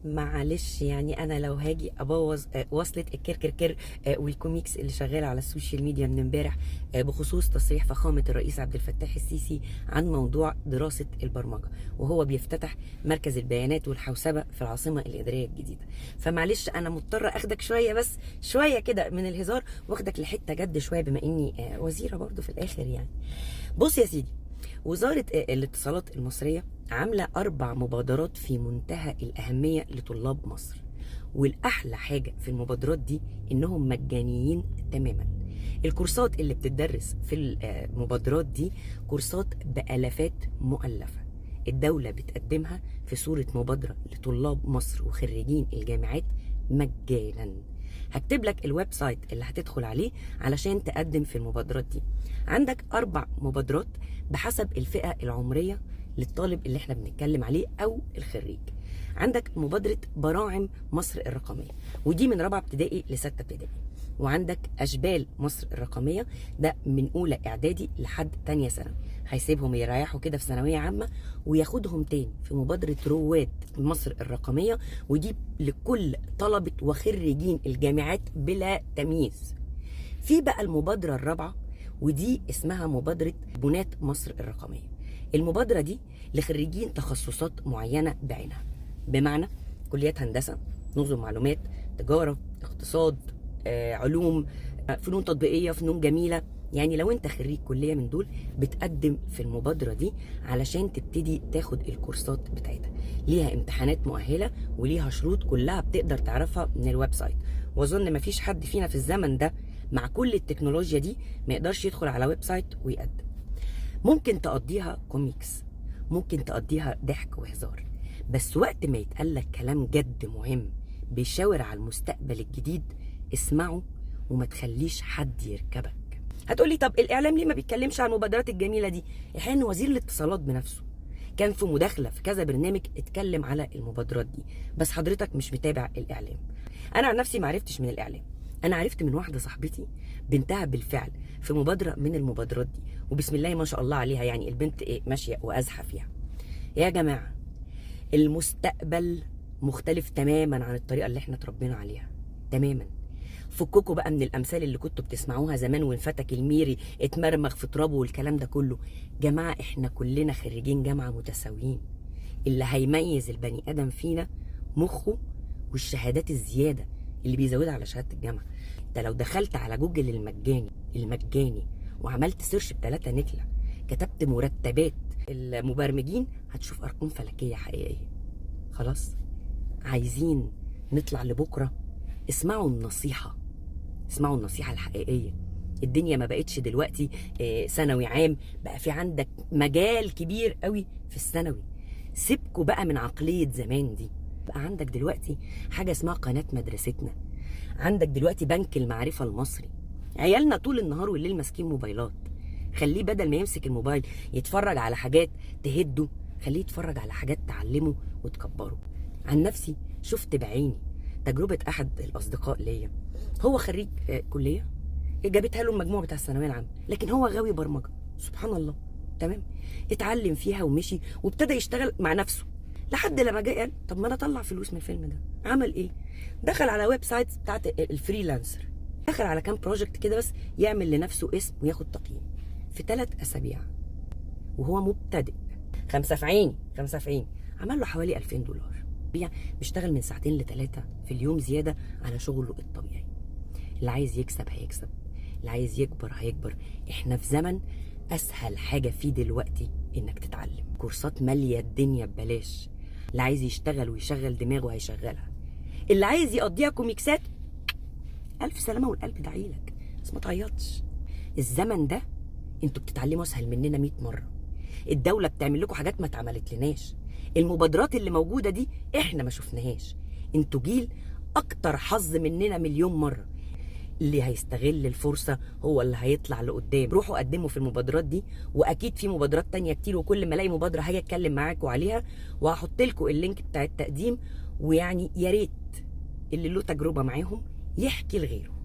معلش يعني انا لو هاجي ابوظ وصلة الكركركر والكوميكس اللي شغاله على السوشيال ميديا من امبارح بخصوص تصريح فخامه الرئيس عبد الفتاح السيسي عن موضوع دراسه البرمجه، وهو بيفتتح مركز البيانات والحوسبه في العاصمه الاداريه الجديده. فمعلش انا مضطره اخدك شويه، بس شويه كده من الهزار، واخدك لحته جد شويه بما اني وزيره برضو في الاخر يعني. بص يا سيدي، وزارة الاتصالات المصرية عاملة 4 مبادرات في منتهى الأهمية لطلاب مصر، والأحلى حاجة في المبادرات دي إنهم مجانيين تماما. الكورسات اللي بتدرس في المبادرات دي كورسات بآلافات مؤلفة، الدولة بتقدمها في صورة مبادرة لطلاب مصر وخريجين الجامعات مجانا. هكتب لك الويب سايت اللي هتدخل عليه علشان تقدم في المبادرات دي. عندك 4 مبادرات بحسب الفئة العمرية للطالب اللي احنا بنتكلم عليه او الخريج. عندك مبادرة براعم مصر الرقمية، ودي من 4 ابتدائي ل6 ابتدائي. وعندك اشبال مصر الرقمية، ده من اولى اعدادي لحد تانية ثانوي. هيسيبهم يريحوا كده في ثانوية عامة وياخدهم تاني في مبادرة رواد مصر الرقمية، ودي لكل طلبة وخريجين الجامعات بلا تمييز. في بقى المبادرة الرابعة، ودي اسمها مبادرة بنات مصر الرقمية. المبادرة دي لخريجين تخصصات معينة بعينها، بمعنى كليات هندسة، نظم معلومات، تجارة، اقتصاد، علوم، فنون تطبيقية، فنون جميلة. يعني لو انت خريج كلية من دول بتقدم في المبادرة دي علشان تبتدي تاخد الكورسات بتاعتها. ليها امتحانات مؤهلة وليها شروط كلها بتقدر تعرفها من الويب سايت. واظن مفيش حد فينا في الزمن ده مع كل التكنولوجيا دي ما يقدرش يدخل على ويب سايت ويقدم. ممكن تقضيها كوميكس، ممكن تقضيها ضحك وهزار، بس وقت ما يتقالك كلام جد مهم بيشاور على المستقبل الجديد اسمعه وما تخليش حد يركبك. هتقولي طب الاعلام ليه ما بيتكلمش عن المبادرات الجميله دي؟ الحقيقه ان وزير الاتصالات بنفسه كان في مداخله في كذا برنامج اتكلم على المبادرات دي، بس حضرتك مش متابع الاعلام. انا عن نفسي ما عرفتش من الاعلام، انا عرفت من واحده صاحبتي بنتها بالفعل في مبادره من المبادرات دي، وبسم الله ما شاء الله عليها، يعني البنت ماشيه وازحه فيها. يا جماعه المستقبل مختلف تماما عن الطريقه اللي احنا اتربينا عليها تماما. فككوا بقى من الامثال اللي كنتوا بتسمعوها زمان، وانفتك الميري اتمرمغ في ترابه والكلام ده كله. جماعه احنا كلنا خريجين جامعه متساويين، اللي هيميز البني ادم فينا مخه والشهادات الزياده اللي بيزودها على شهاده الجامعه. انت لو دخلت على جوجل المجاني وعملت سيرش ب3 نكله، كتبت مرتبات المبرمجين، هتشوف ارقام فلكيه حقيقيه. خلاص، عايزين نطلع لبكره؟ اسمعوا النصيحه، اسمعوا النصيحه الحقيقيه. الدنيا ما بقتش دلوقتي ثانوي عام، بقى في عندك مجال كبير قوي في الثانوي. سيبكوا بقى من عقليه زمان دي. بقى عندك دلوقتي حاجه اسمها قناه مدرستنا، عندك دلوقتي بنك المعرفه المصري. عيالنا طول النهار والليل ماسكين موبايلات، خليه بدل ما يمسك الموبايل يتفرج على حاجات تهده، خليه يتفرج على حاجات تعلمه وتكبره. عن نفسي شفت بعيني تجربه احد الاصدقاء ليا، هو خريج كليه جابتها له المجموع بتاع الثانويه العامه، لكن هو غاوي برمجه سبحان الله. تمام، اتعلم فيها ومشي وابتدى يشتغل مع نفسه، لحد لما جه قال طب ما انا اطلع فلوس من الفيلم ده. عمل ايه؟ دخل على ويب سايت بتاعت الفريلانسر، دخل على كام بروجكت كده بس يعمل لنفسه اسم وياخد تقييم في 3 أسابيع وهو مبتدئ. 5 في عيني 5 في عيني، عمل له حوالي $2000. بيشتغل من 2 ل3 في اليوم زياده على شغله الطبيعي. اللي عايز يكسب هيكسب، اللي عايز يكبر هيكبر. احنا في زمن اسهل حاجه فيه دلوقتي انك تتعلم، كورسات ماليه الدنيا ببلاش. اللي عايز يشتغل ويشغل دماغه هيشغلها، اللي عايز يقضيها كوميكسات الف سلامه والقلب دعيلك، بس ما تعيطش. الزمن ده انتوا بتتعلموا اسهل مننا 100 مره. الدوله بتعمل لكم حاجات ما اتعملت لناش، المبادرات اللي موجوده دي احنا ما شفناهاش. انتوا جيل اكتر حظ مننا مليون مره. اللي هيستغل الفرصه هو اللي هيطلع لقدام. روحوا قدموا في المبادرات دي، واكيد في مبادرات تانية كتير، وكل ما الاقي مبادره هاجي اتكلم معاكم عليها وهحط لكم اللينك بتاع التقديم. ويعني يا ريت اللي له تجربه معاهم يحكي لغيره.